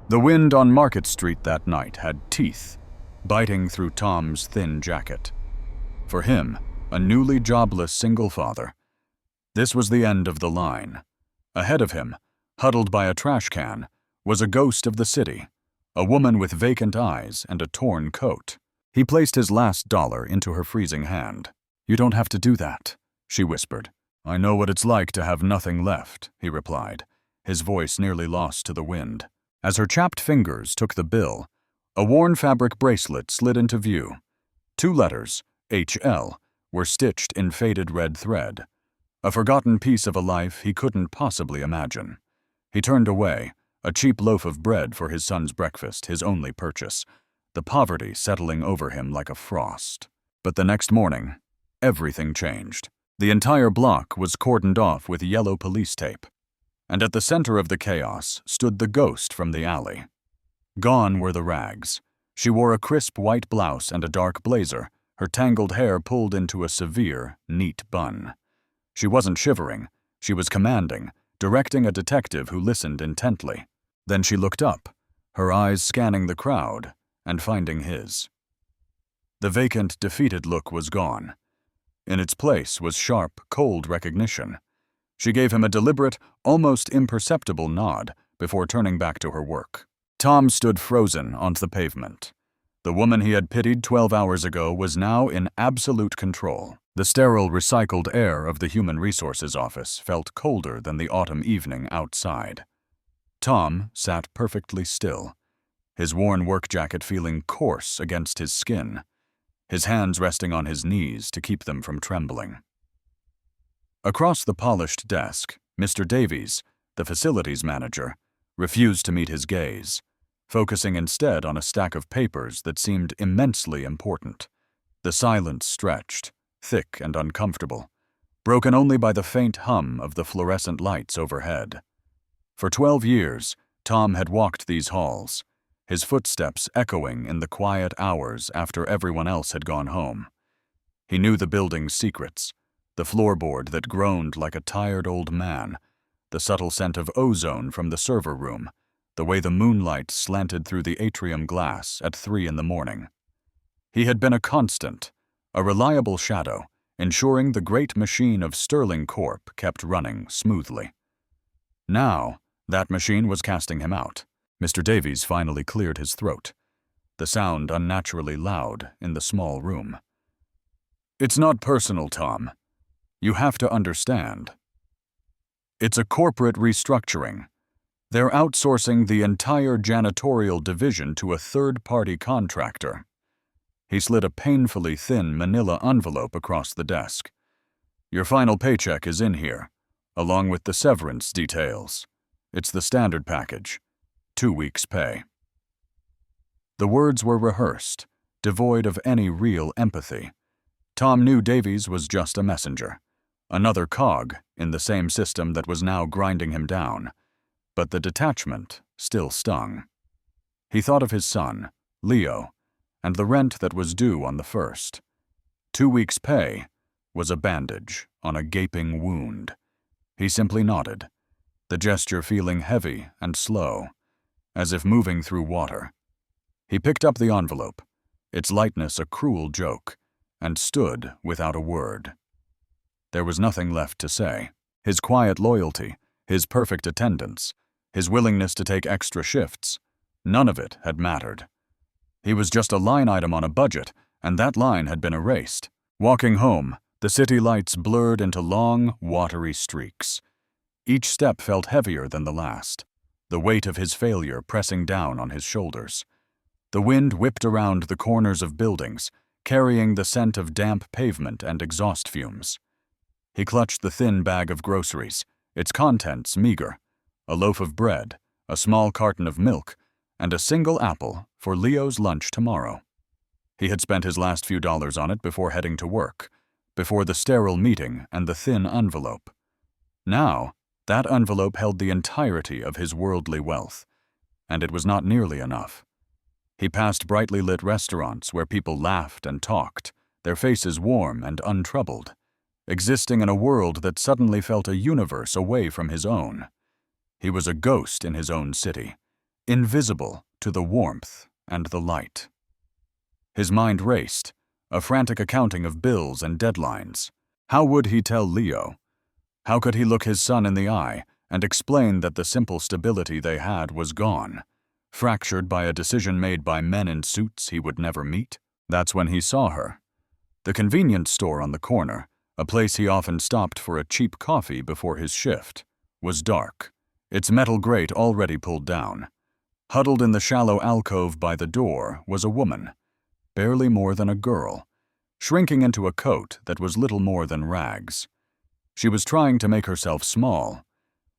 The wind on Market Street that night had teeth, biting through Tom's thin jacket. For him, a newly jobless single father, this was the end of the line. Ahead of him, huddled by a trash can, was a ghost of the city, a woman with vacant eyes and a torn coat. He placed his last dollar into her freezing hand. "You don't have to do that," she whispered. "I know what it's like to have nothing left," he replied, his voice nearly lost to the wind. As her chapped fingers took the bill, a worn fabric bracelet slid into view. 2 letters, HL, were stitched in faded red thread. A forgotten piece of a life he couldn't possibly imagine. He turned away, a cheap loaf of bread for his son's breakfast, his only purchase, the poverty settling over him like a frost. But the next morning, everything changed. The entire block was cordoned off with yellow police tape. And at the center of the chaos stood the ghost from the alley. Gone were the rags. She wore a crisp white blouse and a dark blazer, her tangled hair pulled into a severe, neat bun. She wasn't shivering, she was commanding, directing a detective who listened intently. Then she looked up, her eyes scanning the crowd and finding his. The vacant, defeated look was gone. In its place was sharp, cold recognition. She gave him a deliberate, almost imperceptible nod before turning back to her work. Tom stood frozen on the pavement. The woman he had pitied 12 hours ago was now in absolute control. The sterile, recycled air of the Human Resources office felt colder than the autumn evening outside. Tom sat perfectly still, his worn work jacket feeling coarse against his skin, his hands resting on his knees to keep them from trembling. Across the polished desk, Mr. Davies, the facilities manager, refused to meet his gaze, focusing instead on a stack of papers that seemed immensely important. The silence stretched, thick and uncomfortable, broken only by the faint hum of the fluorescent lights overhead. For 12 years, Tom had walked these halls, his footsteps echoing in the quiet hours after everyone else had gone home. He knew the building's secrets, the floorboard that groaned like a tired old man, the subtle scent of ozone from the server room, the way the moonlight slanted through the atrium glass at 3 in the morning. He had been a constant, a reliable shadow, ensuring the great machine of Sterling Corp kept running smoothly. Now, that machine was casting him out. Mr. Davies finally cleared his throat, the sound unnaturally loud in the small room. "It's not personal, Tom. You have to understand. It's a corporate restructuring. They're outsourcing the entire janitorial division to a third-party contractor." He slid a painfully thin manila envelope across the desk. "Your final paycheck is in here, along with the severance details. It's the standard package, 2 weeks' pay." The words were rehearsed, devoid of any real empathy. Tom knew Davies was just a messenger, another cog in the same system that was now grinding him down, but the detachment still stung. He thought of his son, Leo, and the rent that was due on the 1st. 2 weeks' pay was a bandage on a gaping wound. He simply nodded, the gesture feeling heavy and slow, as if moving through water. He picked up the envelope, its lightness a cruel joke, and stood without a word. There was nothing left to say. His quiet loyalty, his perfect attendance, his willingness to take extra shifts, none of it had mattered. He was just a line item on a budget, and that line had been erased. Walking home, the city lights blurred into long, watery streaks. Each step felt heavier than the last, the weight of his failure pressing down on his shoulders. The wind whipped around the corners of buildings, carrying the scent of damp pavement and exhaust fumes. He clutched the thin bag of groceries, its contents meager: a loaf of bread, a small carton of milk, and a single apple for Leo's lunch tomorrow. He had spent his last few dollars on it before heading to work, before the sterile meeting and the thin envelope. Now, that envelope held the entirety of his worldly wealth, and it was not nearly enough. He passed brightly lit restaurants where people laughed and talked, their faces warm and untroubled, existing in a world that suddenly felt a universe away from his own. He was a ghost in his own city, invisible to the warmth and the light. His mind raced, a frantic accounting of bills and deadlines. How would he tell Leo? How could he look his son in the eye and explain that the simple stability they had was gone, fractured by a decision made by men in suits he would never meet? That's when he saw her. The convenience store on the corner, a place he often stopped for a cheap coffee before his shift, was dark, its metal grate already pulled down. Huddled in the shallow alcove by the door was a woman, barely more than a girl, shrinking into a coat that was little more than rags. She was trying to make herself small,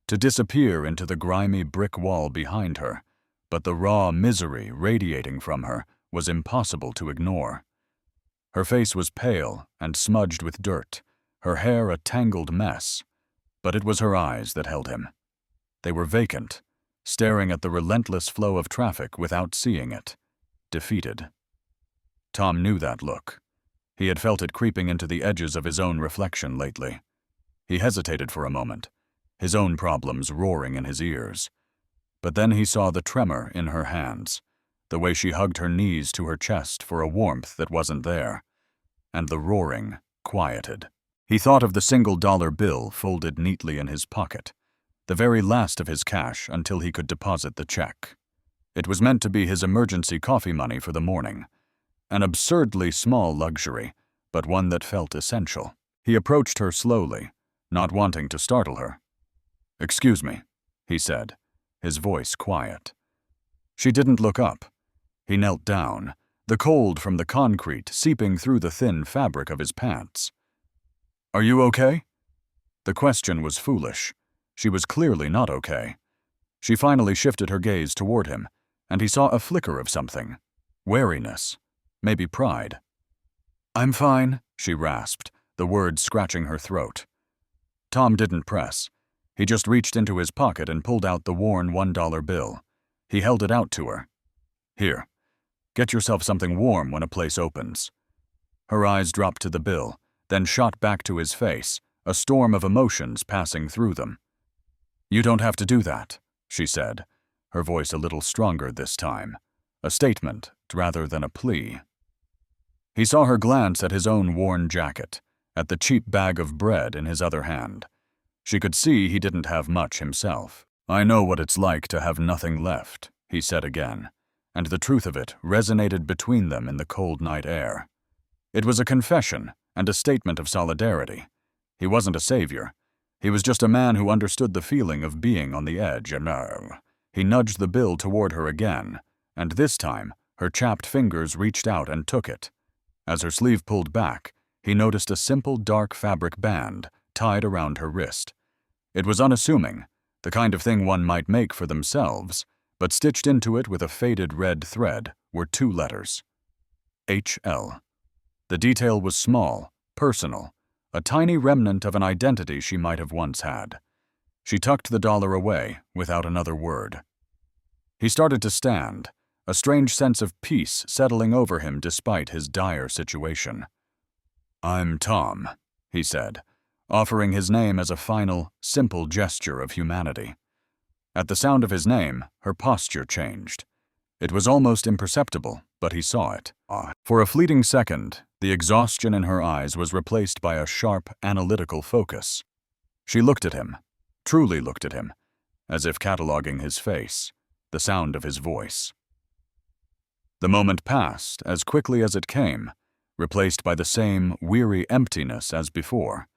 to disappear into the grimy brick wall behind her, but the raw misery radiating from her was impossible to ignore. Her face was pale and smudged with dirt, her hair a tangled mess, but it was her eyes that held him. They were vacant, staring at the relentless flow of traffic without seeing it, defeated. Tom knew that look. He had felt it creeping into the edges of his own reflection lately. He hesitated for a moment, his own problems roaring in his ears. But then he saw the tremor in her hands, the way she hugged her knees to her chest for a warmth that wasn't there, and the roaring quieted. He thought of the $1 bill folded neatly in his pocket, the very last of his cash until he could deposit the check. It was meant to be his emergency coffee money for the morning, an absurdly small luxury, but one that felt essential. He approached her slowly, not wanting to startle her. "Excuse me," he said, his voice quiet. She didn't look up. He knelt down, the cold from the concrete seeping through the thin fabric of his pants. "Are you okay?" The question was foolish. She was clearly not okay. She finally shifted her gaze toward him, and he saw a flicker of something. Wariness. Maybe pride. "I'm fine," she rasped, the words scratching her throat. Tom didn't press. He just reached into his pocket and pulled out the worn $1 bill. He held it out to her. "Here, get yourself something warm when a place opens." Her eyes dropped to the bill, then shot back to his face, a storm of emotions passing through them. "You don't have to do that," she said, her voice a little stronger this time, a statement rather than a plea. He saw her glance at his own worn jacket, at the cheap bag of bread in his other hand. She could see he didn't have much himself. "I know what it's like to have nothing left," he said again, and the truth of it resonated between them in the cold night air. It was a confession and a statement of solidarity. He wasn't a savior. He was just a man who understood the feeling of being on the edge. He nudged the bill toward her again, and this time her chapped fingers reached out and took it. As her sleeve pulled back, he noticed a simple dark fabric band tied around her wrist. It was unassuming, the kind of thing one might make for themselves, but stitched into it with a faded red thread were 2 letters. HL. The detail was small, personal, a tiny remnant of an identity she might have once had. She tucked the dollar away without another word. He started to stand, a strange sense of peace settling over him despite his dire situation. "I'm Tom," he said, offering his name as a final, simple gesture of humanity. At the sound of his name, her posture changed. It was almost imperceptible, but he saw it. For a fleeting second, the exhaustion in her eyes was replaced by a sharp, analytical focus. She looked at him, truly looked at him, as if cataloging his face, the sound of his voice. The moment passed as quickly as it came, replaced by the same weary emptiness as before.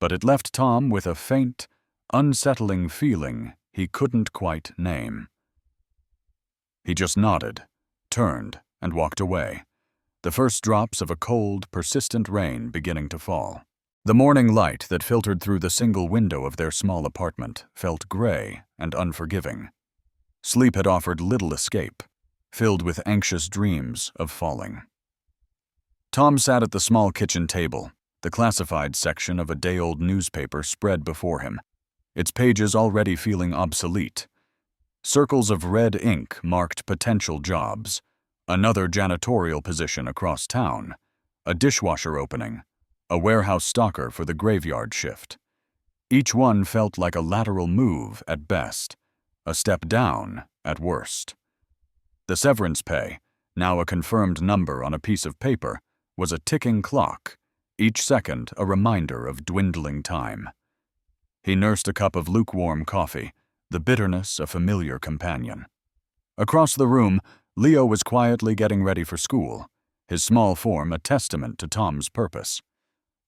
But it left Tom with a faint, unsettling feeling he couldn't quite name. He just nodded, turned, and walked away, the first drops of a cold, persistent rain beginning to fall. The morning light that filtered through the single window of their small apartment felt gray and unforgiving. Sleep had offered little escape, filled with anxious dreams of falling. Tom sat at the small kitchen table, the classified section of a day-old newspaper spread before him, its pages already feeling obsolete. Circles of red ink marked potential jobs, another janitorial position across town, a dishwasher opening, a warehouse stocker for the graveyard shift. Each one felt like a lateral move at best, a step down at worst. The severance pay, now a confirmed number on a piece of paper, was a ticking clock, each second a reminder of dwindling time. He nursed a cup of lukewarm coffee, the bitterness a familiar companion. Across the room, Leo was quietly getting ready for school, his small form a testament to Tom's purpose.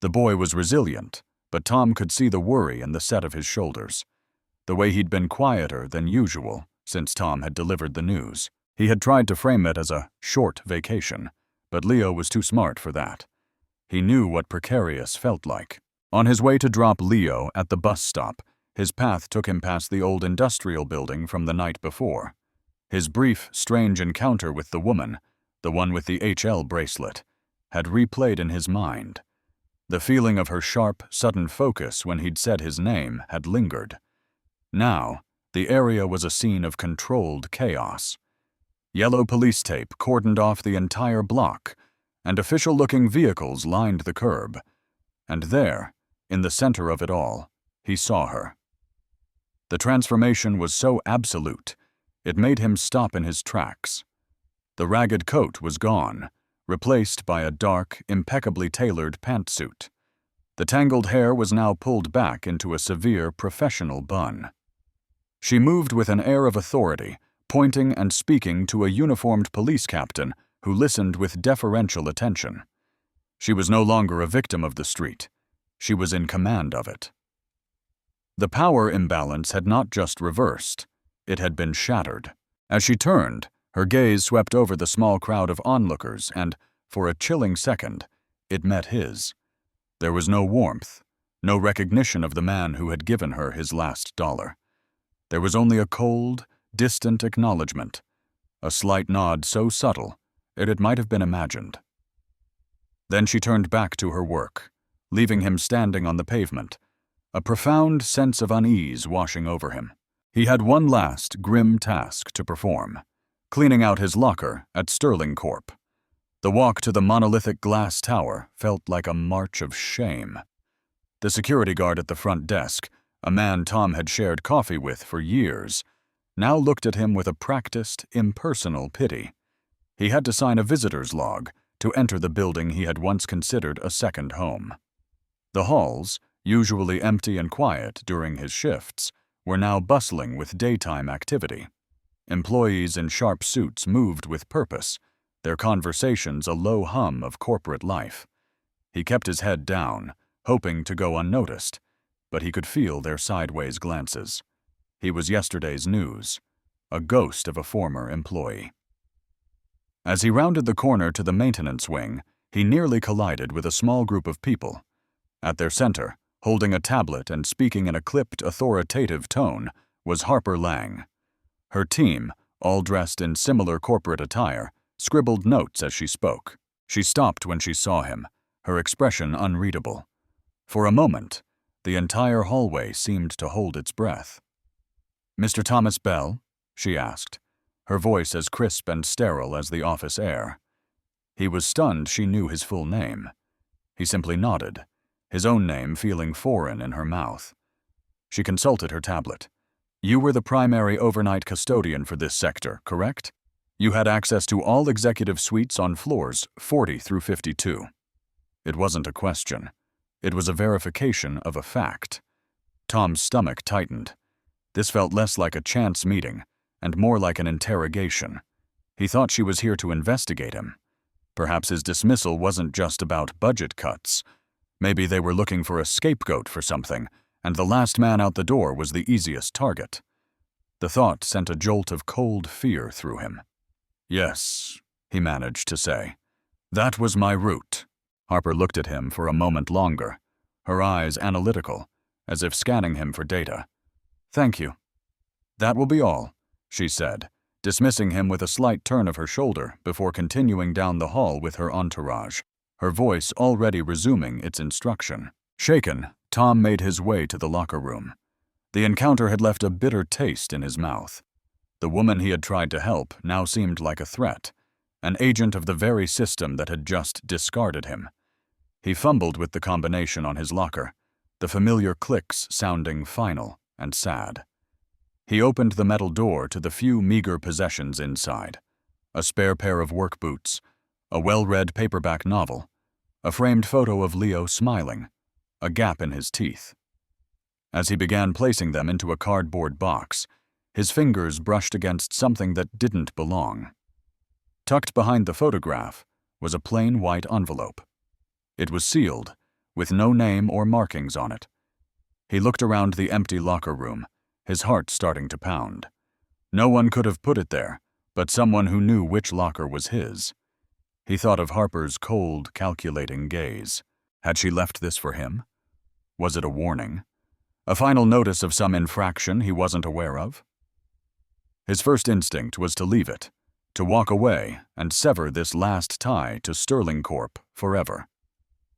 The boy was resilient, but Tom could see the worry in the set of his shoulders. The way he'd been quieter than usual since Tom had delivered the news. He had tried to frame it as a short vacation, but Leo was too smart for that. He knew what precarious felt like. On his way to drop Leo at the bus stop, his path took him past the old industrial building from the night before. His brief, strange encounter with the woman, the one with the HL bracelet, had replayed in his mind. The feeling of her sharp, sudden focus when he'd said his name had lingered. Now, the area was a scene of controlled chaos. Yellow police tape cordoned off the entire block, and official-looking vehicles lined the curb. And there, in the center of it all, he saw her. The transformation was so absolute, it made him stop in his tracks. The ragged coat was gone, replaced by a dark, impeccably tailored pantsuit. The tangled hair was now pulled back into a severe professional bun. She moved with an air of authority, pointing and speaking to a uniformed police captain who listened with deferential attention. She was no longer a victim of the street. She was in command of it. The power imbalance had not just reversed, it had been shattered. As she turned, her gaze swept over the small crowd of onlookers and, for a chilling second, it met his. There was no warmth, no recognition of the man who had given her his last dollar. There was only a cold, distant acknowledgement, a slight nod so subtle it might have been imagined. Then she turned back to her work, leaving him standing on the pavement, a profound sense of unease washing over him. He had one last, grim task to perform, cleaning out his locker at Sterling Corp. The walk to the monolithic glass tower felt like a march of shame. The security guard at the front desk, a man Tom had shared coffee with for years, now looked at him with a practiced, impersonal pity. He had to sign a visitor's log to enter the building he had once considered a second home. The halls, usually empty and quiet during his shifts, were now bustling with daytime activity. Employees in sharp suits moved with purpose, their conversations a low hum of corporate life. He kept his head down, hoping to go unnoticed, but he could feel their sideways glances. He was yesterday's news, a ghost of a former employee. As he rounded the corner to the maintenance wing, he nearly collided with a small group of people. At their center, holding a tablet and speaking in a clipped, authoritative tone, was Harper Lang. Her team, all dressed in similar corporate attire, scribbled notes as she spoke. She stopped when she saw him, her expression unreadable. For a moment, the entire hallway seemed to hold its breath. "Mr. Thomas Bell?" she asked, her voice as crisp and sterile as the office air. He was stunned she knew his full name. He simply nodded, his own name feeling foreign in her mouth. She consulted her tablet. "You were the primary overnight custodian for this sector, correct? You had access to all executive suites on floors 40 through 52. It wasn't a question. It was a verification of a fact. Tom's stomach tightened. This felt less like a chance meeting and more like an interrogation. He thought she was here to investigate him. Perhaps his dismissal wasn't just about budget cuts. Maybe they were looking for a scapegoat for something, and the last man out the door was the easiest target. The thought sent a jolt of cold fear through him. "Yes," he managed to say. "That was my route." Harper looked at him for a moment longer, her eyes analytical, as if scanning him for data. "Thank you." "That will be all," she said, dismissing him with a slight turn of her shoulder before continuing down the hall with her entourage, her voice already resuming its instruction. Shaken, Tom made his way to the locker room. The encounter had left a bitter taste in his mouth. The woman he had tried to help now seemed like a threat, an agent of the very system that had just discarded him. He fumbled with the combination on his locker, the familiar clicks sounding final and sad. He opened the metal door to the few meager possessions inside: a spare pair of work boots, a well-read paperback novel, a framed photo of Leo smiling, a gap in his teeth. As he began placing them into a cardboard box, his fingers brushed against something that didn't belong. Tucked behind the photograph was a plain white envelope. It was sealed, with no name or markings on it. He looked around the empty locker room, his heart starting to pound. No one could have put it there, but someone who knew which locker was his. He thought of Harper's cold, calculating gaze. Had she left this for him? Was it a warning? A final notice of some infraction he wasn't aware of? His first instinct was to leave it, to walk away and sever this last tie to Sterling Corp forever.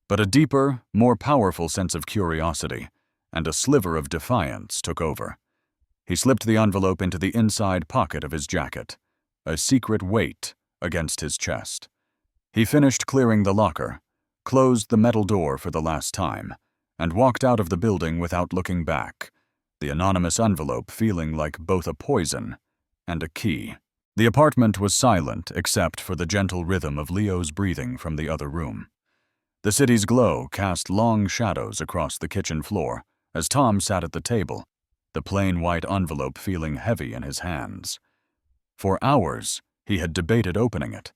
But a deeper, more powerful sense of curiosity and a sliver of defiance took over. He slipped the envelope into the inside pocket of his jacket, a secret weight against his chest. He finished clearing the locker, closed the metal door for the last time, and walked out of the building without looking back, the anonymous envelope feeling like both a poison and a key. The apartment was silent except for the gentle rhythm of Leo's breathing from the other room. The city's glow cast long shadows across the kitchen floor as Tom sat at the table, the plain white envelope feeling heavy in his hands. For hours, he had debated opening it,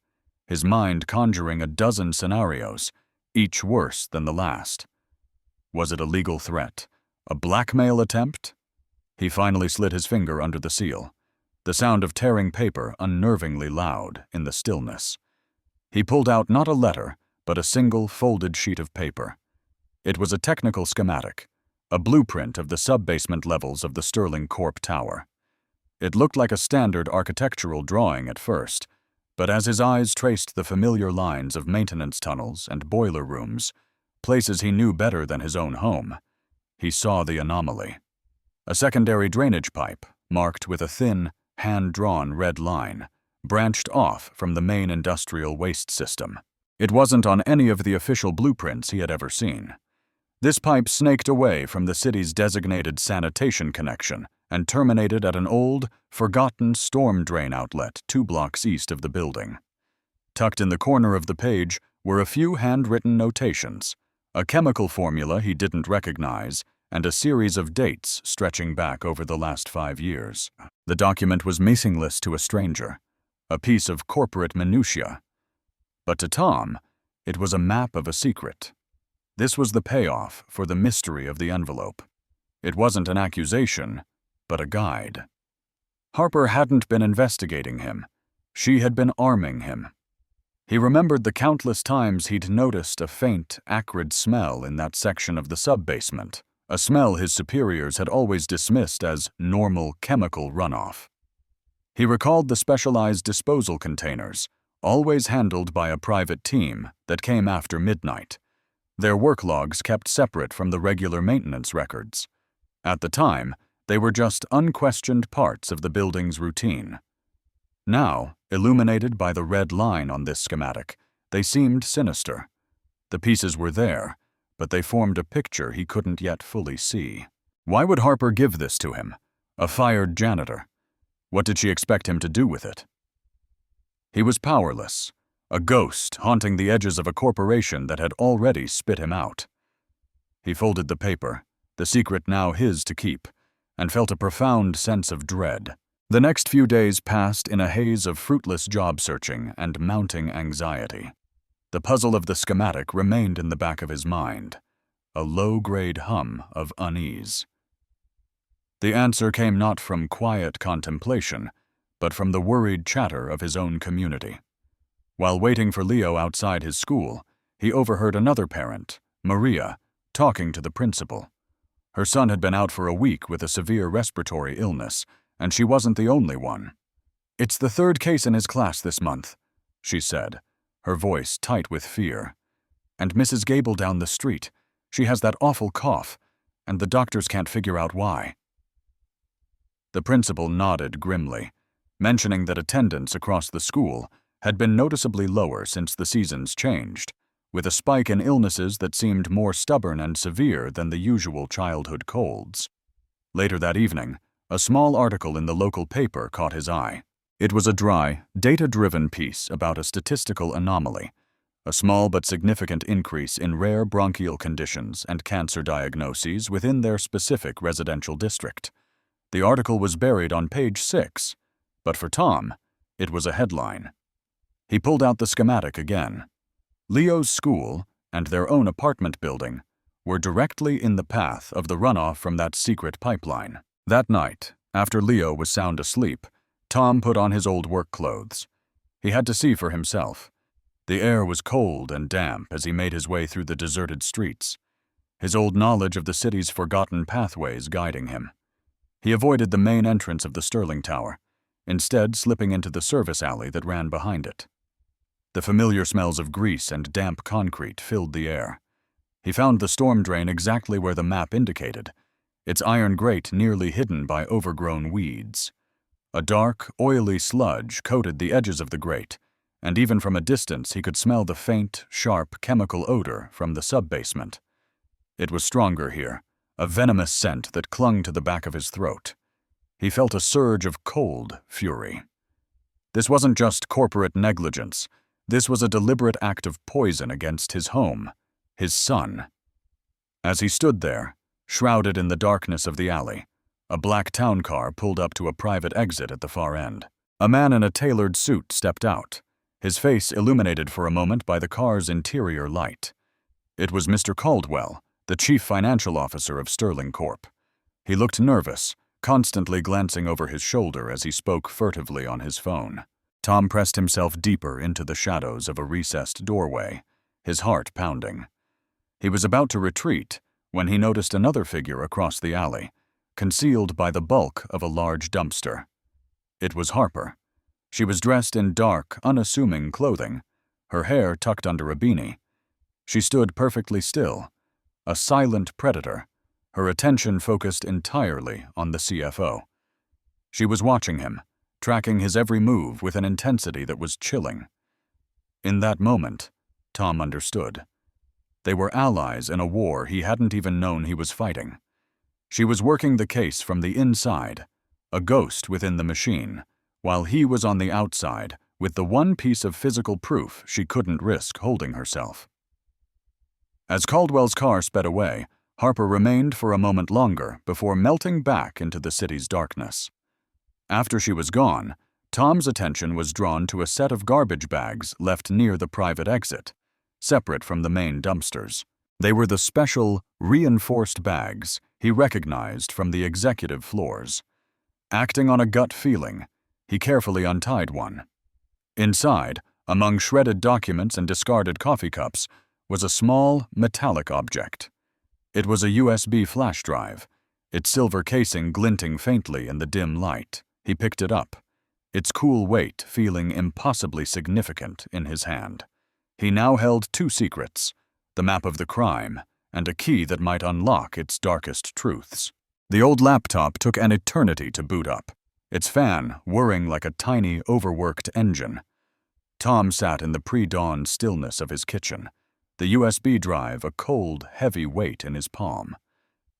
his mind conjuring a dozen scenarios, each worse than the last. Was it a legal threat? A blackmail attempt? He finally slid his finger under the seal, the sound of tearing paper unnervingly loud in the stillness. He pulled out not a letter, but a single folded sheet of paper. It was a technical schematic, a blueprint of the sub-basement levels of the Sterling Corp Tower. It looked like a standard architectural drawing at first, but as his eyes traced the familiar lines of maintenance tunnels and boiler rooms, places he knew better than his own home, he saw the anomaly. A secondary drainage pipe, marked with a thin, hand-drawn red line, branched off from the main industrial waste system. It wasn't on any of the official blueprints he had ever seen. This pipe snaked away from the city's designated sanitation connection and terminated at an old, forgotten storm drain outlet 2 blocks east of the building. Tucked in the corner of the page were a few handwritten notations, a chemical formula he didn't recognize, and a series of dates stretching back over the last 5 years. The document was meaningless to a stranger, a piece of corporate minutiae. But to Tom, it was a map of a secret. This was the payoff for the mystery of the envelope. It wasn't an accusation, but a guide. Harper hadn't been investigating him. She had been arming him. He remembered the countless times he'd noticed a faint, acrid smell in that section of the sub-basement, a smell his superiors had always dismissed as normal chemical runoff. He recalled the specialized disposal containers, always handled by a private team, that came after midnight, their work logs kept separate from the regular maintenance records. At the time, they were just unquestioned parts of the building's routine. Now, illuminated by the red line on this schematic, they seemed sinister. The pieces were there, but they formed a picture he couldn't yet fully see. Why would Harper give this to him? A fired janitor. What did she expect him to do with it? He was powerless, a ghost haunting the edges of a corporation that had already spit him out. He folded the paper, the secret now his to keep, and felt a profound sense of dread. The next few days passed in a haze of fruitless job searching and mounting anxiety. The puzzle of the schematic remained in the back of his mind, a low-grade hum of unease. The answer came not from quiet contemplation, but from the worried chatter of his own community. While waiting for Leo outside his school, he overheard another parent, Maria, talking to the principal. Her son had been out for a week with a severe respiratory illness, and she wasn't the only one. "It's the 3rd case in his class this month," she said, her voice tight with fear. "And Mrs. Gable down the street. She has that awful cough, and the doctors can't figure out why." The principal nodded grimly, mentioning that attendance across the school had been noticeably lower since the seasons changed, with a spike in illnesses that seemed more stubborn and severe than the usual childhood colds. Later that evening, A small article in the local paper caught his eye. It was a dry, data-driven piece about a statistical anomaly, a small but significant increase in rare bronchial conditions and cancer diagnoses within their specific residential district. The article was buried on page 6, but for Tom, it was a headline. He pulled out the schematic again. Leo's school and their own apartment building were directly in the path of the runoff from that secret pipeline. That night, after Leo was sound asleep, Tom put on his old work clothes. He had to see for himself. The air was cold and damp as he made his way through the deserted streets, his old knowledge of the city's forgotten pathways guiding him. He avoided the main entrance of the Sterling Tower, instead slipping into the service alley that ran behind it. The familiar smells of grease and damp concrete filled the air. He found the storm drain exactly where the map indicated, its iron grate nearly hidden by overgrown weeds. A dark, oily sludge coated the edges of the grate, and even from a distance he could smell the faint, sharp chemical odor from the sub-basement. It was stronger here, a venomous scent that clung to the back of his throat. He felt a surge of cold fury. This wasn't just corporate negligence. This was a deliberate act of poison against his home, his son. As he stood there, shrouded in the darkness of the alley, a black town car pulled up to a private exit at the far end. A man in a tailored suit stepped out, his face illuminated for a moment by the car's interior light. It was Mr. Caldwell, the chief financial officer of Sterling Corp. He looked nervous, constantly glancing over his shoulder as he spoke furtively on his phone. Tom pressed himself deeper into the shadows of a recessed doorway, his heart pounding. He was about to retreat when he noticed another figure across the alley, concealed by the bulk of a large dumpster. It was Harper. She was dressed in dark, unassuming clothing, her hair tucked under a beanie. She stood perfectly still, a silent predator, her attention focused entirely on the CFO. She was watching him, tracking his every move with an intensity that was chilling. In that moment, Tom understood. They were allies in a war he hadn't even known he was fighting. She was working the case from the inside, a ghost within the machine, while he was on the outside with the one piece of physical proof she couldn't risk holding herself. As Caldwell's car sped away, Harper remained for a moment longer before melting back into the city's darkness. After she was gone, Tom's attention was drawn to a set of garbage bags left near the private exit, separate from the main dumpsters. They were the special, reinforced bags he recognized from the executive floors. Acting on a gut feeling, he carefully untied one. Inside, among shredded documents and discarded coffee cups, was a small, metallic object. It was a USB flash drive, its silver casing glinting faintly in the dim light. He picked it up, its cool weight feeling impossibly significant in his hand. He now held two secrets, the map of the crime and a key that might unlock its darkest truths. The old laptop took an eternity to boot up, its fan whirring like a tiny, overworked engine. Tom sat in the pre-dawn stillness of his kitchen, the USB drive a cold, heavy weight in his palm.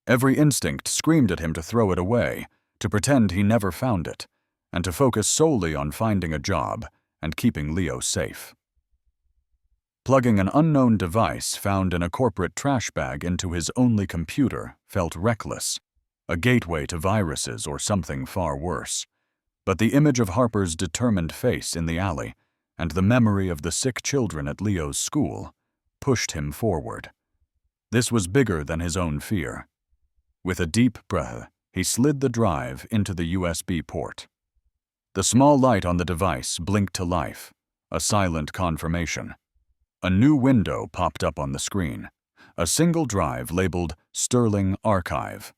Every instinct screamed at him to throw it away, to pretend he never found it, and to focus solely on finding a job and keeping Leo safe. Plugging an unknown device found in a corporate trash bag into his only computer felt reckless, a gateway to viruses or something far worse. But the image of Harper's determined face in the alley and the memory of the sick children at Leo's school pushed him forward. This was bigger than his own fear. With a deep breath, he slid the drive into the USB port. The small light on the device blinked to life, a silent confirmation. A new window popped up on the screen, a single drive labeled Sterling Archive.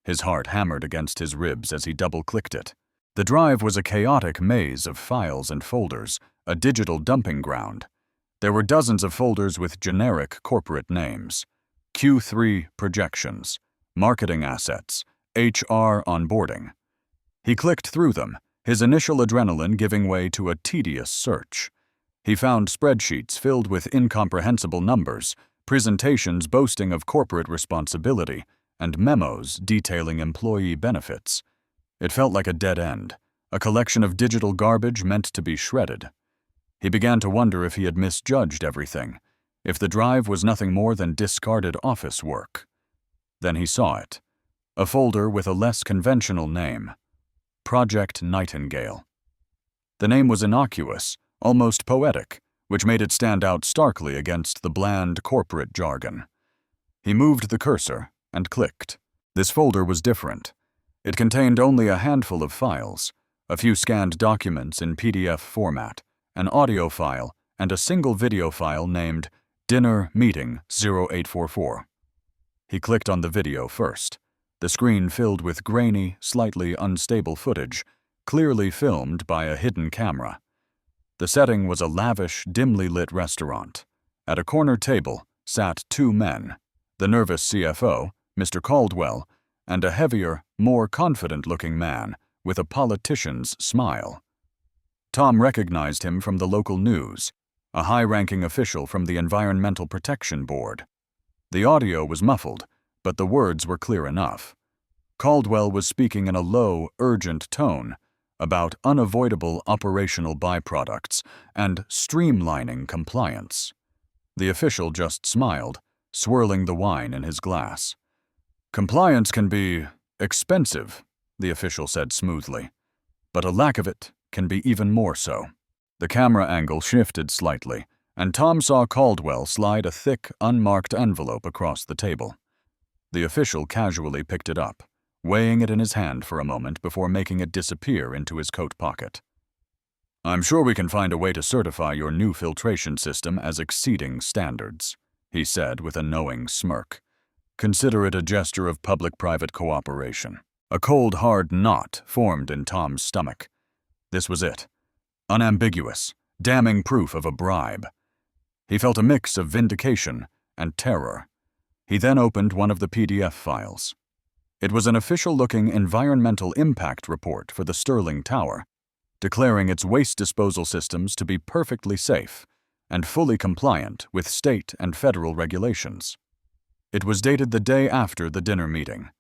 His heart hammered against his ribs as he double-clicked it. The drive was a chaotic maze of files and folders, a digital dumping ground. There were dozens of folders with generic corporate names: Q3 Projections, Marketing Assets, HR Onboarding. He clicked through them, his initial adrenaline giving way to a tedious search. He found spreadsheets filled with incomprehensible numbers, presentations boasting of corporate responsibility, and memos detailing employee benefits. It felt like a dead end, a collection of digital garbage meant to be shredded. He began to wonder if he had misjudged everything, if the drive was nothing more than discarded office work. Then he saw it, a folder with a less conventional name, Project Nightingale. The name was innocuous, almost poetic, which made it stand out starkly against the bland corporate jargon. He moved the cursor and clicked. This folder was different. It contained only a handful of files, a few scanned documents in PDF format, an audio file, and a single video file named Dinner Meeting 0844. He clicked on the video first, the screen filled with grainy, slightly unstable footage, clearly filmed by a hidden camera. The setting was a lavish, dimly lit restaurant. At a corner table sat two men, the nervous CFO, Mr. Caldwell, and a heavier, more confident-looking man with a politician's smile. Tom recognized him from the local news, a high-ranking official from the Environmental Protection Board. The audio was muffled, but the words were clear enough. Caldwell was speaking in a low, urgent tone about unavoidable operational byproducts and streamlining compliance. The official just smiled, swirling the wine in his glass. "Compliance can be expensive," the official said smoothly, "but a lack of it can be even more so." The camera angle shifted slightly, and Tom saw Caldwell slide a thick, unmarked envelope across the table. The official casually picked it up, weighing it in his hand for a moment before making it disappear into his coat pocket. "I'm sure we can find a way to certify your new filtration system as exceeding standards," he said with a knowing smirk. "Consider it a gesture of public-private cooperation." A cold, hard knot formed in Tom's stomach. This was it. Unambiguous, damning proof of a bribe. He felt a mix of vindication and terror. He then opened one of the PDF files. It was an official-looking environmental impact report for the Sterling Tower, declaring its waste disposal systems to be perfectly safe and fully compliant with state and federal regulations. It was dated the day after the dinner meeting.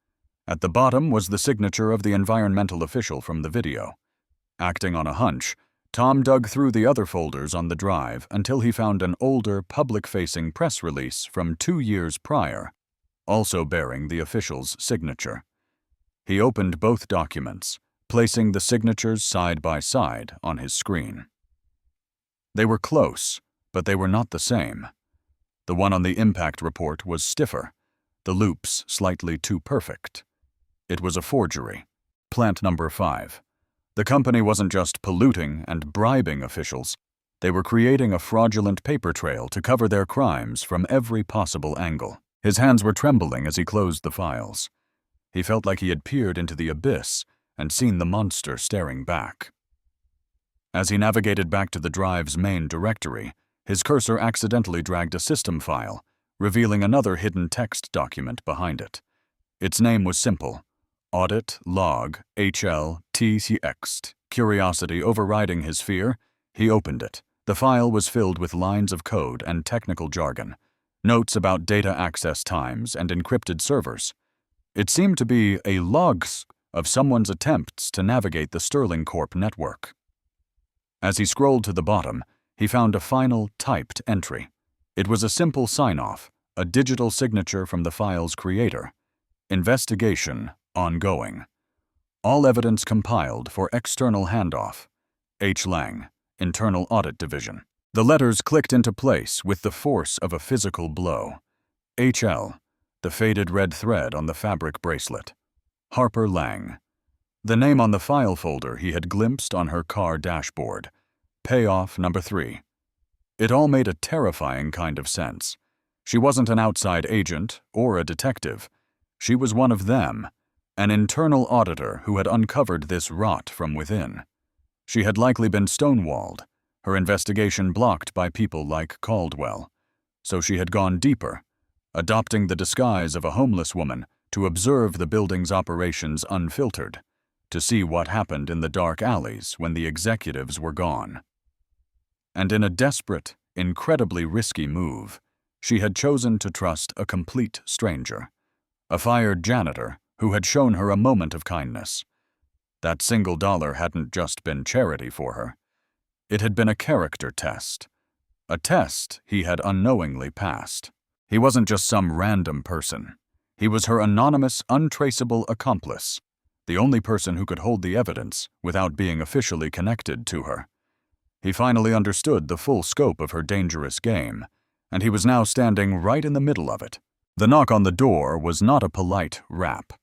At the bottom was the signature of the environmental official from the video. Acting on a hunch, Tom dug through the other folders on the drive until he found an older, public-facing press release from 2 years prior, also bearing the official's signature. He opened both documents, placing the signatures side by side on his screen. They were close, but they were not the same. The one on the impact report was stiffer, the loops slightly too perfect. It was a forgery. Plant number 5. The company wasn't just polluting and bribing officials. They were creating a fraudulent paper trail to cover their crimes from every possible angle. His hands were trembling as he closed the files. He felt like he had peered into the abyss and seen the monster staring back. As he navigated back to the drive's main directory, his cursor accidentally dragged a system file, revealing another hidden text document behind it. Its name was simple: Audit Log HL-TCX. Curiosity overriding his fear, he opened it. The file was filled with lines of code and technical jargon, notes about data access times and encrypted servers. It seemed to be a logs of someone's attempts to navigate the Sterling Corp network. As he scrolled to the bottom, he found a final typed entry. It was a simple sign-off, a digital signature from the file's creator. Investigation ongoing. All evidence compiled for external handoff. H. Lang, Internal Audit Division. The letters clicked into place with the force of a physical blow. HL, the faded red thread on the fabric bracelet. Harper Lang. The name on the file folder he had glimpsed on her car dashboard. Payoff number 3. It all made a terrifying kind of sense. She wasn't an outside agent or a detective. She was one of them, an internal auditor who had uncovered this rot from within. She had likely been stonewalled, her investigation blocked by people like Caldwell. So she had gone deeper, adopting the disguise of a homeless woman to observe the building's operations unfiltered, to see what happened in the dark alleys when the executives were gone. And in a desperate, incredibly risky move, she had chosen to trust a complete stranger, a fired janitor who had shown her a moment of kindness. That single dollar hadn't just been charity for her. It had been a character test. A test he had unknowingly passed. He wasn't just some random person. He was her anonymous, untraceable accomplice, the only person who could hold the evidence without being officially connected to her. He finally understood the full scope of her dangerous game, and he was now standing right in the middle of it. The knock on the door was not a polite rap.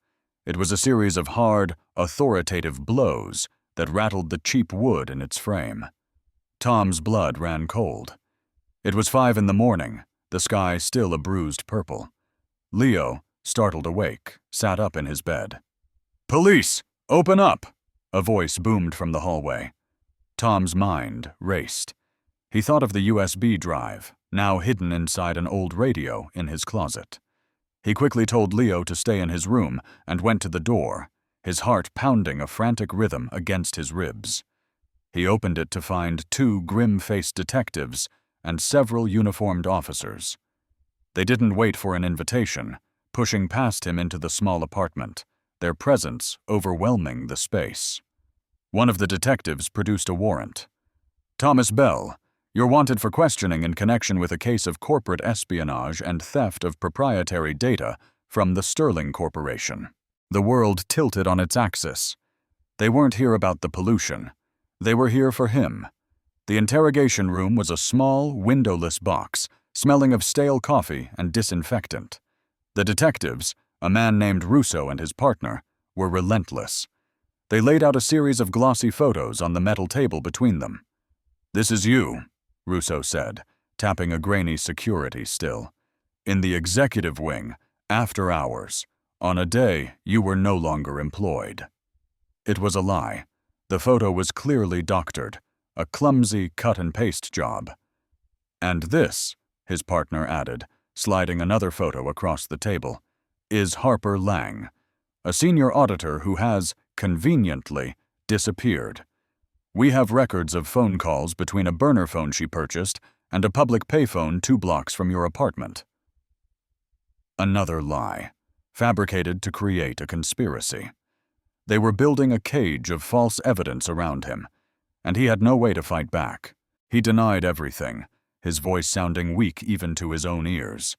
It was a series of hard, authoritative blows that rattled the cheap wood in its frame. Tom's blood ran cold. It was 5 a.m, the sky still a bruised purple. Leo, startled awake, sat up in his bed. "Police! Open up!" a voice boomed from the hallway. Tom's mind raced. He thought of the USB drive, now hidden inside an old radio in his closet. He quickly told Leo to stay in his room and went to the door, his heart pounding a frantic rhythm against his ribs. He opened it to find 2 grim-faced detectives and several uniformed officers. They didn't wait for an invitation, pushing past him into the small apartment, their presence overwhelming the space. One of the detectives produced a warrant. "Thomas Bell, you're wanted for questioning in connection with a case of corporate espionage and theft of proprietary data from the Sterling Corporation." The world tilted on its axis. They weren't here about the pollution. They were here for him. The interrogation room was a small, windowless box, smelling of stale coffee and disinfectant. The detectives, a man named Russo and his partner, were relentless. They laid out a series of glossy photos on the metal table between them. "This is you," Russo said, tapping a grainy security still. "In the executive wing, after hours, on a day you were no longer employed." It was a lie. The photo was clearly doctored, a clumsy cut-and-paste job. "And this," his partner added, sliding another photo across the table, "is Harper Lang, a senior auditor who has, conveniently, disappeared. We have records of phone calls between a burner phone she purchased and a public payphone 2 blocks from your apartment." Another lie, fabricated to create a conspiracy. They were building a cage of false evidence around him, and he had no way to fight back. He denied everything, his voice sounding weak even to his own ears.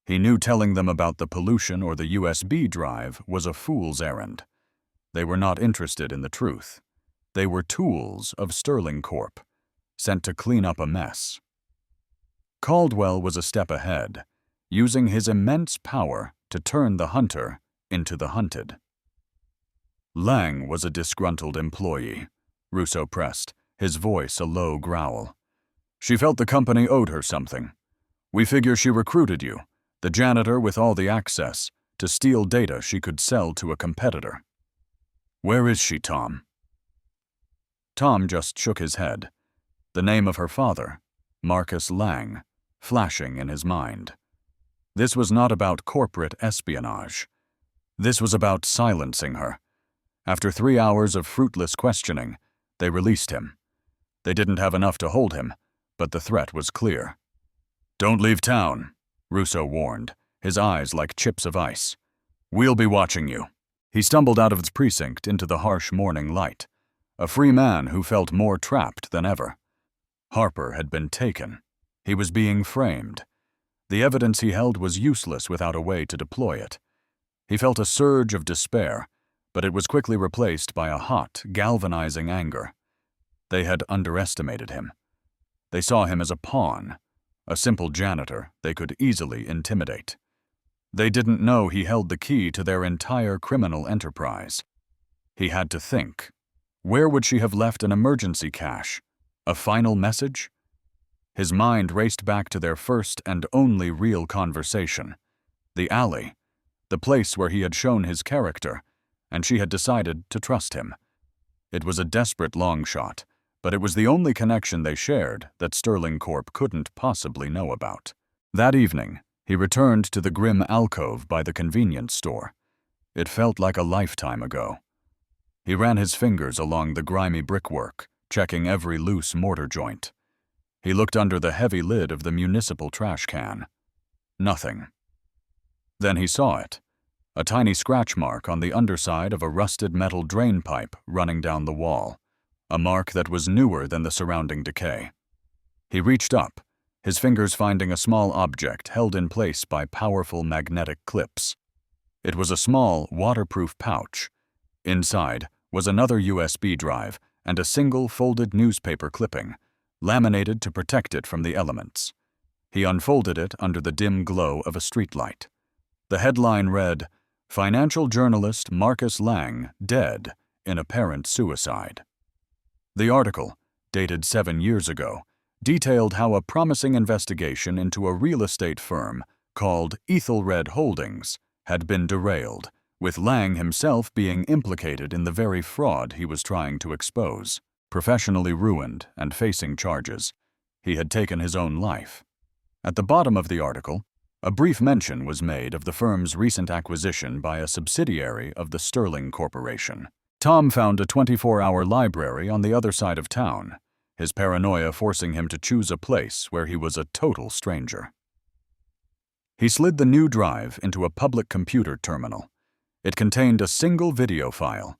He knew telling them about the pollution or the USB drive was a fool's errand. They were not interested in the truth. They were tools of Sterling Corp, sent to clean up a mess. Caldwell was a step ahead, using his immense power to turn the hunter into the hunted. Lang was a disgruntled employee, Russo pressed, his voice a low growl. "She felt the company owed her something. We figure she recruited you, the janitor with all the access, to steal data she could sell to a competitor." "Where is she, Tom?" Tom just shook his head. The name of her father, Marcus Lang, flashing in his mind. This was not about corporate espionage. This was about silencing her. After 3 hours of fruitless questioning, they released him. They didn't have enough to hold him, but the threat was clear. "Don't leave town," Russo warned, his eyes like chips of ice. "We'll be watching you." He stumbled out of its precinct into the harsh morning light, a free man who felt more trapped than ever. Harper had been taken. He was being framed. The evidence he held was useless without a way to deploy it. He felt a surge of despair, but it was quickly replaced by a hot, galvanizing anger. They had underestimated him. They saw him as a pawn, a simple janitor they could easily intimidate. They didn't know he held the key to their entire criminal enterprise. He had to think. Where would she have left an emergency cache? A final message? His mind raced back to their first and only real conversation. The alley, the place where he had shown his character, and she had decided to trust him. It was a desperate long shot, but it was the only connection they shared that Sterling Corp couldn't possibly know about. That evening, he returned to the grim alcove by the convenience store. It felt like a lifetime ago. He ran his fingers along the grimy brickwork, checking every loose mortar joint. He looked under the heavy lid of the municipal trash can. Nothing. Then he saw it. a tiny scratch mark on the underside of a rusted metal drain pipe running down the wall, a mark that was newer than the surrounding decay. He reached up, his fingers finding a small object held in place by powerful magnetic clips. It was a small, waterproof pouch. Inside was another USB drive and a single folded newspaper clipping, laminated to protect it from the elements. He unfolded it under the dim glow of a streetlight. The headline read, "Financial journalist Marcus Lang dead in apparent suicide." The article, dated 7 years ago, detailed how a promising investigation into a real estate firm called Ethelred Holdings had been derailed, with Lang himself being implicated in the very fraud he was trying to expose. Professionally ruined and facing charges, he had taken his own life. At the bottom of the article, a brief mention was made of the firm's recent acquisition by a subsidiary of the Sterling Corporation. Tom found a 24-hour library on the other side of town, his paranoia forcing him to choose a place where he was a total stranger. He slid the new drive into a public computer terminal. It contained a single video file.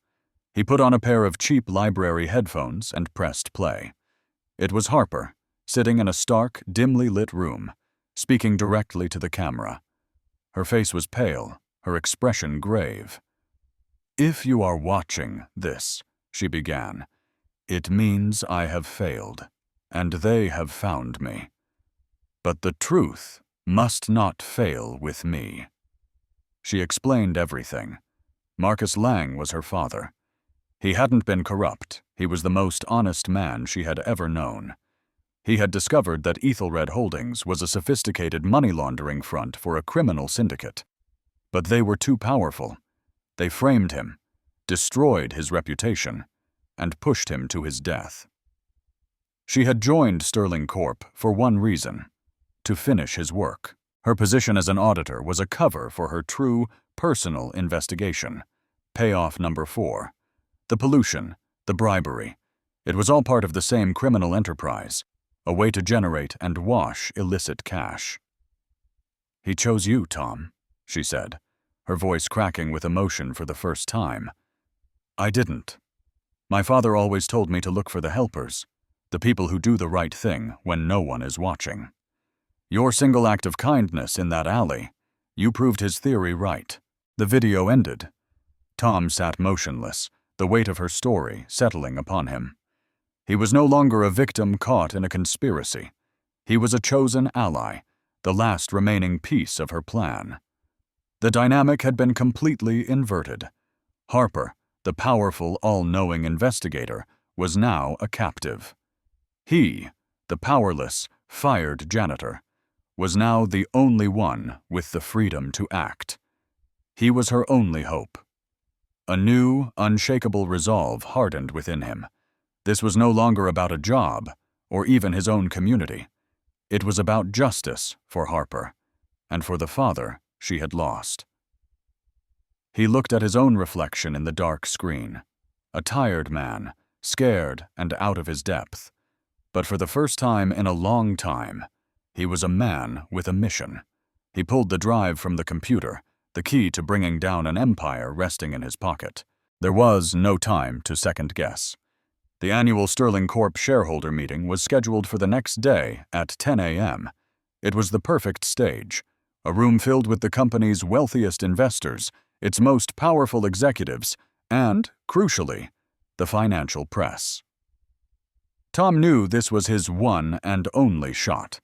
He put on a pair of cheap library headphones and pressed play. It was Harper, sitting in a stark, dimly lit room, speaking directly to the camera. Her face was pale, her expression grave. "If you are watching this," she began, "it means I have failed, and they have found me. But the truth must not fail with me." She explained everything. Marcus Lang was her father. He hadn't been corrupt. He was the most honest man she had ever known. He had discovered that Ethelred Holdings was a sophisticated money laundering front for a criminal syndicate. But they were too powerful. They framed him, destroyed his reputation, and pushed him to his death. She had joined Sterling Corp for one reason: to finish his work. Her position as an auditor was a cover for her true, personal investigation. Payoff number 4. The pollution, the bribery. It was all part of the same criminal enterprise, a way to generate and wash illicit cash. "He chose you, Tom," she said, her voice cracking with emotion for the first time. "I didn't. My father always told me to look for the helpers, the people who do the right thing when no one is watching. Your single act of kindness in that alley, you proved his theory right." The video ended. Tom sat motionless, the weight of her story settling upon him. He was no longer a victim caught in a conspiracy. He was a chosen ally, the last remaining piece of her plan. The dynamic had been completely inverted. Harper, the powerful, all-knowing investigator, was now a captive. He, the powerless, fired janitor, was now the only one with the freedom to act. He was her only hope. A new, unshakable resolve hardened within him. This was no longer about a job, or even his own community. It was about justice for Harper, and for the father she had lost. He looked at his own reflection in the dark screen. A tired man, scared and out of his depth. But for the first time in a long time, he was a man with a mission. He pulled the drive from the computer, the key to bringing down an empire resting in his pocket. There was no time to second-guess. The annual Sterling Corp shareholder meeting was scheduled for the next day at 10 a.m. It was the perfect stage, a room filled with the company's wealthiest investors, its most powerful executives, and, crucially, the financial press. Tom knew this was his one and only shot.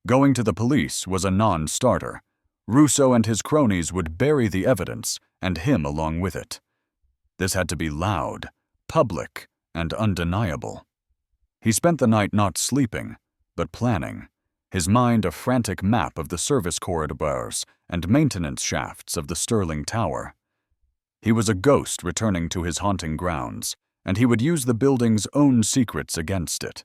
Going to the police was a non-starter. Russo and his cronies would bury the evidence, and him along with it. This had to be loud, public, and undeniable. He spent the night not sleeping, but planning, his mind a frantic map of the service corridors and maintenance shafts of the Sterling Tower. He was a ghost returning to his haunting grounds, and he would use the building's own secrets against it.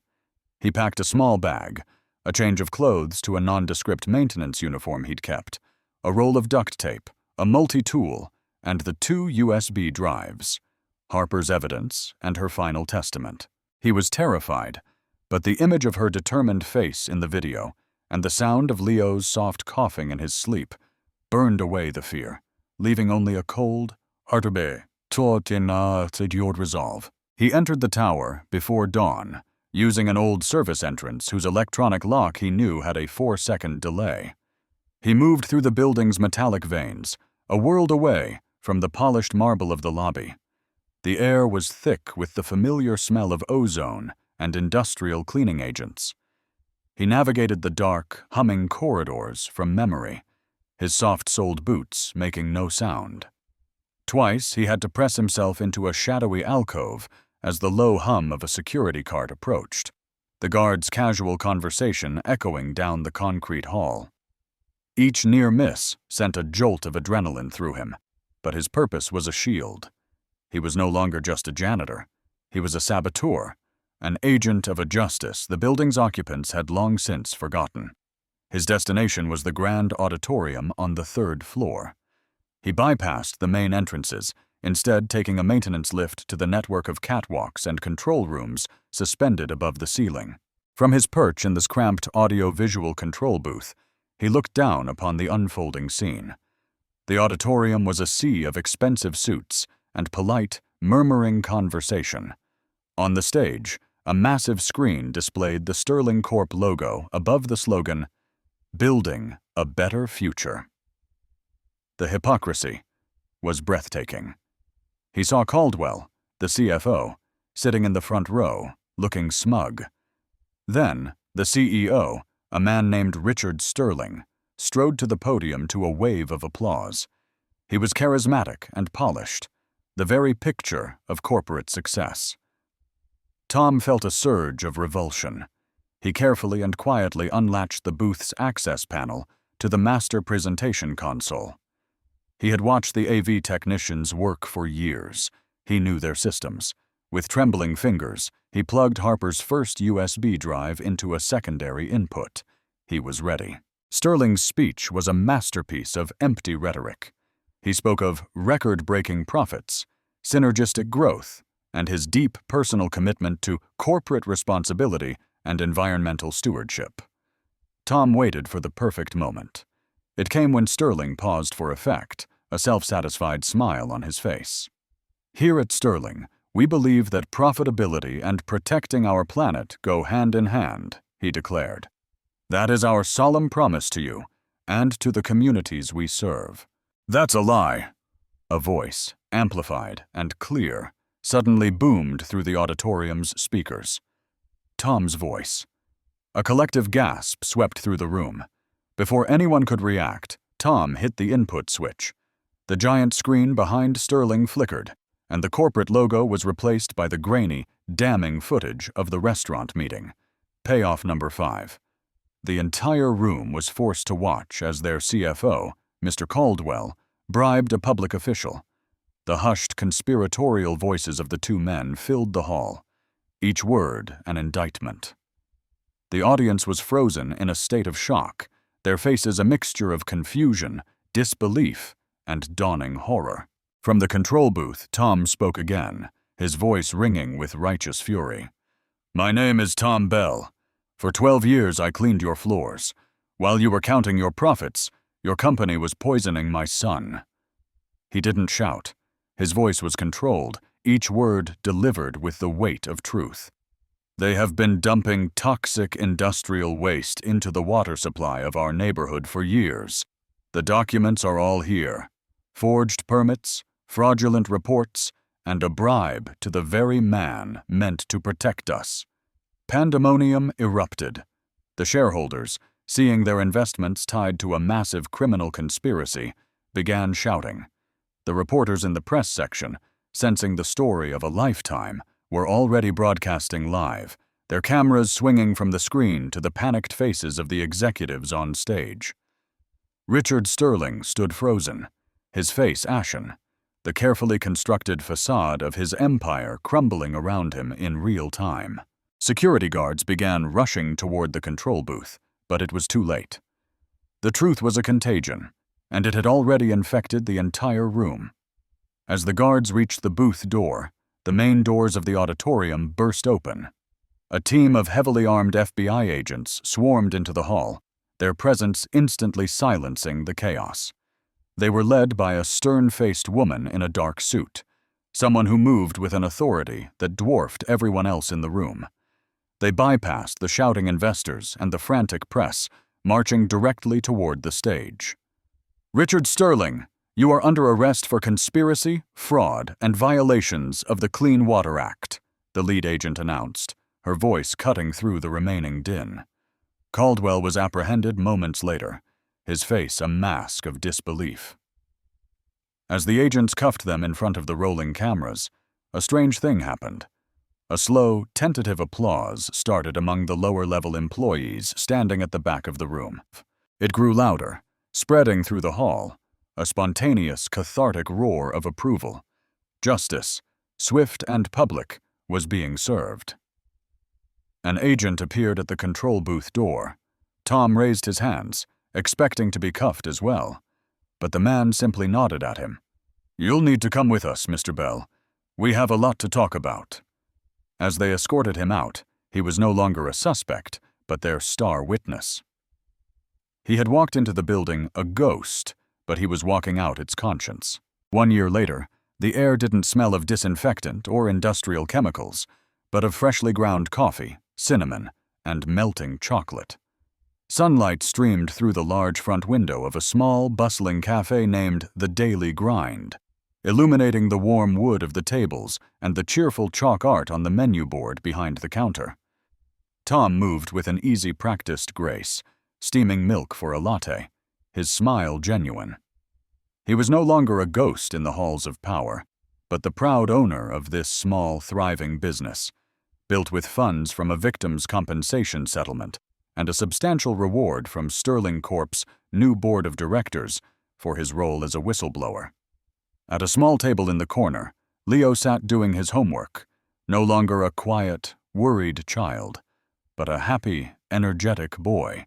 He packed a small bag, a change of clothes to a nondescript maintenance uniform he'd kept, a roll of duct tape, a multi-tool, and the 2 USB drives, Harper's evidence and her final testament. He was terrified, but the image of her determined face in the video and the sound of Leo's soft coughing in his sleep burned away the fear, leaving only a cold, "Artabe, tot in your resolve." He entered the tower before dawn, using an old service entrance whose electronic lock he knew had a 4-second delay. He moved through the building's metallic veins, a world away from the polished marble of the lobby. The air was thick with the familiar smell of ozone and industrial cleaning agents. He navigated the dark, humming corridors from memory, his soft-soled boots making no sound. Twice he had to press himself into a shadowy alcove as the low hum of a security cart approached, the guard's casual conversation echoing down the concrete hall. Each near miss sent a jolt of adrenaline through him, but his purpose was a shield. He was no longer just a janitor. He was a saboteur, an agent of a justice the building's occupants had long since forgotten. His destination was the grand auditorium on the 3rd floor. He bypassed the main entrances, instead taking a maintenance lift to the network of catwalks and control rooms suspended above the ceiling. From his perch in this cramped audio-visual control booth, he looked down upon the unfolding scene. The auditorium was a sea of expensive suits and polite, murmuring conversation. On the stage, a massive screen displayed the Sterling Corp logo above the slogan, "Building a Better Future." The hypocrisy was breathtaking. He saw Caldwell, the CFO, sitting in the front row, looking smug. Then, the CEO, a man named Richard Sterling, strode to the podium to a wave of applause. He was charismatic and polished, the very picture of corporate success. Tom felt a surge of revulsion. He carefully and quietly unlatched the booth's access panel to the master presentation console. He had watched the AV technicians work for years. He knew their systems. With trembling fingers, he plugged Harper's first USB drive into a secondary input. He was ready. Sterling's speech was a masterpiece of empty rhetoric. He spoke of record-breaking profits, synergistic growth, and his deep personal commitment to corporate responsibility and environmental stewardship. Tom waited for the perfect moment. It came when Sterling paused for effect, a self-satisfied smile on his face. "Here at Sterling, we believe that profitability and protecting our planet go hand in hand," he declared. "That is our solemn promise to you and to the communities we serve." "That's a lie." A voice, amplified and clear, suddenly boomed through the auditorium's speakers. Tom's voice. A collective gasp swept through the room. Before anyone could react, Tom hit the input switch. The giant screen behind Sterling flickered, and the corporate logo was replaced by the grainy, damning footage of the restaurant meeting. Payoff number 5. The entire room was forced to watch as their CFO, Mr. Caldwell, bribed a public official. The hushed conspiratorial voices of the two men filled the hall, each word an indictment. The audience was frozen in a state of shock, their faces a mixture of confusion, disbelief, and dawning horror. From the control booth, Tom spoke again, his voice ringing with righteous fury. "My name is Tom Bell. For 12 years I cleaned your floors. While you were counting your profits, your company was poisoning my son." He didn't shout. His voice was controlled, each word delivered with the weight of truth. "They have been dumping toxic industrial waste into the water supply of our neighborhood for years. The documents are all here. Forged permits, fraudulent reports, and a bribe to the very man meant to protect us." Pandemonium erupted. The shareholders, seeing their investments tied to a massive criminal conspiracy, began shouting. The reporters in the press section, sensing the story of a lifetime, were already broadcasting live, their cameras swinging from the screen to the panicked faces of the executives on stage. Richard Sterling stood frozen, his face ashen, the carefully constructed facade of his empire crumbling around him in real time. Security guards began rushing toward the control booth, but it was too late. The truth was a contagion, and it had already infected the entire room. As the guards reached the booth door, the main doors of the auditorium burst open. A team of heavily armed FBI agents swarmed into the hall, their presence instantly silencing the chaos. They were led by a stern-faced woman in a dark suit, someone who moved with an authority that dwarfed everyone else in the room. They bypassed the shouting investors and the frantic press, marching directly toward the stage. "Richard Sterling, you are under arrest for conspiracy, fraud, and violations of the Clean Water Act," the lead agent announced, her voice cutting through the remaining din. Caldwell was apprehended moments later, his face a mask of disbelief. As the agents cuffed them in front of the rolling cameras, a strange thing happened. A slow, tentative applause started among the lower-level employees standing at the back of the room. It grew louder, spreading through the hall, a spontaneous, cathartic roar of approval. Justice, swift and public, was being served. An agent appeared at the control booth door. Tom raised his hands, expecting to be cuffed as well, but the man simply nodded at him. "You'll need to come with us, Mr. Bell. We have a lot to talk about." As they escorted him out, he was no longer a suspect, but their star witness. He had walked into the building a ghost, but he was walking out its conscience. 1 year later, the air didn't smell of disinfectant or industrial chemicals, but of freshly ground coffee, cinnamon, and melting chocolate. Sunlight streamed through the large front window of a small, bustling cafe named The Daily Grind, illuminating the warm wood of the tables and the cheerful chalk art on the menu board behind the counter. Tom moved with an easy, practiced grace, steaming milk for a latte, his smile genuine. He was no longer a ghost in the halls of power, but the proud owner of this small, thriving business, built with funds from a victim's compensation settlement and a substantial reward from Sterling Corp's new board of directors for his role as a whistleblower. At a small table in the corner, Leo sat doing his homework, no longer a quiet, worried child, but a happy, energetic boy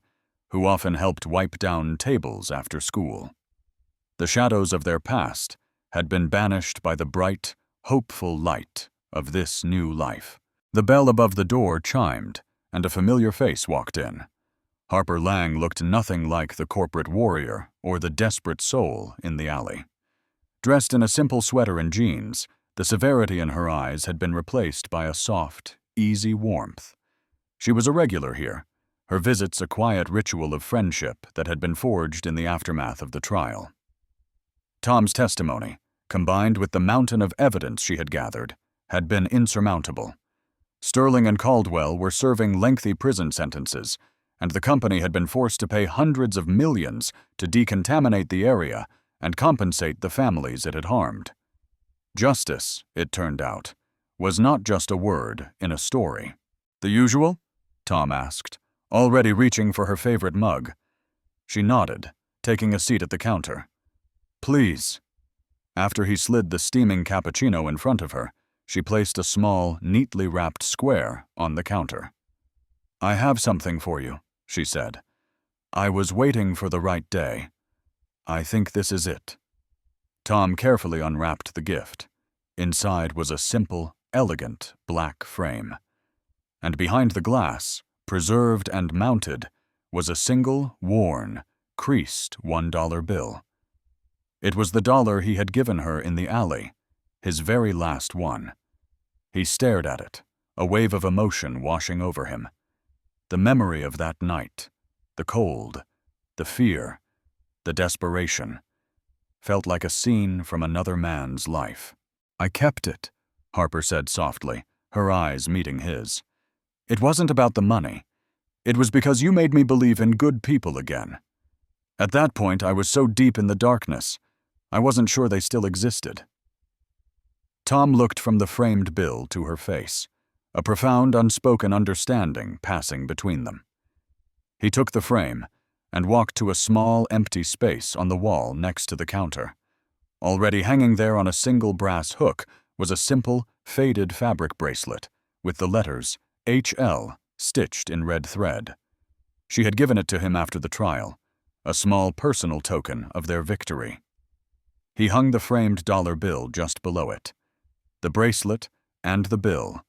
who often helped wipe down tables after school. The shadows of their past had been banished by the bright, hopeful light of this new life. The bell above the door chimed, and a familiar face walked in. Harper Lang looked nothing like the corporate warrior or the desperate soul in the alley. Dressed in a simple sweater and jeans, the severity in her eyes had been replaced by a soft, easy warmth. She was a regular here, her visits a quiet ritual of friendship that had been forged in the aftermath of the trial. Tom's testimony, combined with the mountain of evidence she had gathered, had been insurmountable. Sterling and Caldwell were serving lengthy prison sentences, and the company had been forced to pay hundreds of millions to decontaminate the area and compensate the families it had harmed. Justice, it turned out, was not just a word in a story. "The usual?" Tom asked, already reaching for her favorite mug. She nodded, taking a seat at the counter. "Please." After he slid the steaming cappuccino in front of her, she placed a small, neatly wrapped square on the counter. "I have something for you," she said. "I was waiting for the right day. I think this is it." Tom carefully unwrapped the gift. Inside was a simple, elegant black frame. And behind the glass, preserved and mounted, was a single, worn, creased $1 bill. It was the dollar he had given her in the alley, his very last one. He stared at it, a wave of emotion washing over him. The memory of that night, the cold, the fear, the desperation, felt like a scene from another man's life. "I kept it," Harper said softly, her eyes meeting his. "It wasn't about the money. It was because you made me believe in good people again. At that point, I was so deep in the darkness, I wasn't sure they still existed." Tom looked from the framed bill to her face, a profound, unspoken understanding passing between them. He took the frame and walked to a small, empty space on the wall next to the counter. Already hanging there on a single brass hook was a simple, faded fabric bracelet with the letters HL stitched in red thread. She had given it to him after the trial, a small personal token of their victory. He hung the framed dollar bill just below it. The bracelet and the bill,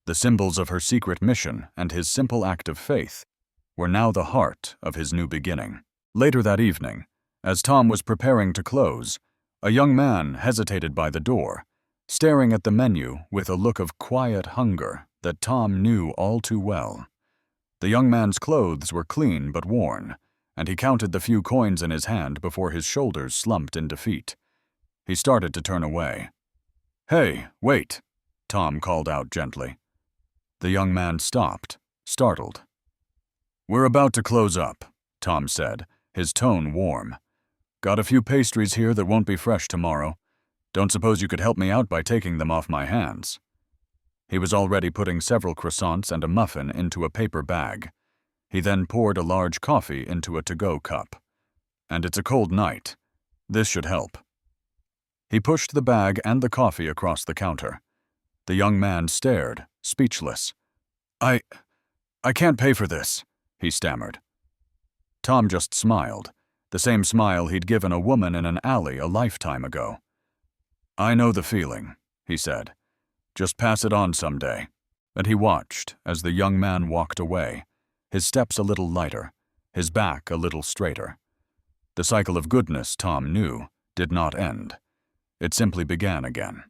the symbols of her secret mission and his simple act of faith, were now the heart of his new beginning. Later that evening, As Tom was preparing to close, a young man hesitated by the door, staring at the menu with a look of quiet hunger that Tom knew all too well. The young man's clothes were clean but worn, and he counted the few coins in his hand before his shoulders slumped in defeat. He started to turn away. "Hey, wait," Tom called out gently. The young man stopped, startled. "We're about to close up," Tom said, his tone warm. "Got a few pastries here that won't be fresh tomorrow. Don't suppose you could help me out by taking them off my hands?" He was already putting several croissants and a muffin into a paper bag. He then poured a large coffee into a to-go cup. "And it's a cold night. This should help." He pushed the bag and the coffee across the counter. The young man stared, speechless. I can't pay for this," he stammered. Tom just smiled, the same smile he'd given a woman in an alley a lifetime ago. "I know the feeling," he said. "Just pass it on someday." And he watched as the young man walked away, his steps a little lighter, his back a little straighter. The cycle of goodness, Tom knew, did not end. It simply began again.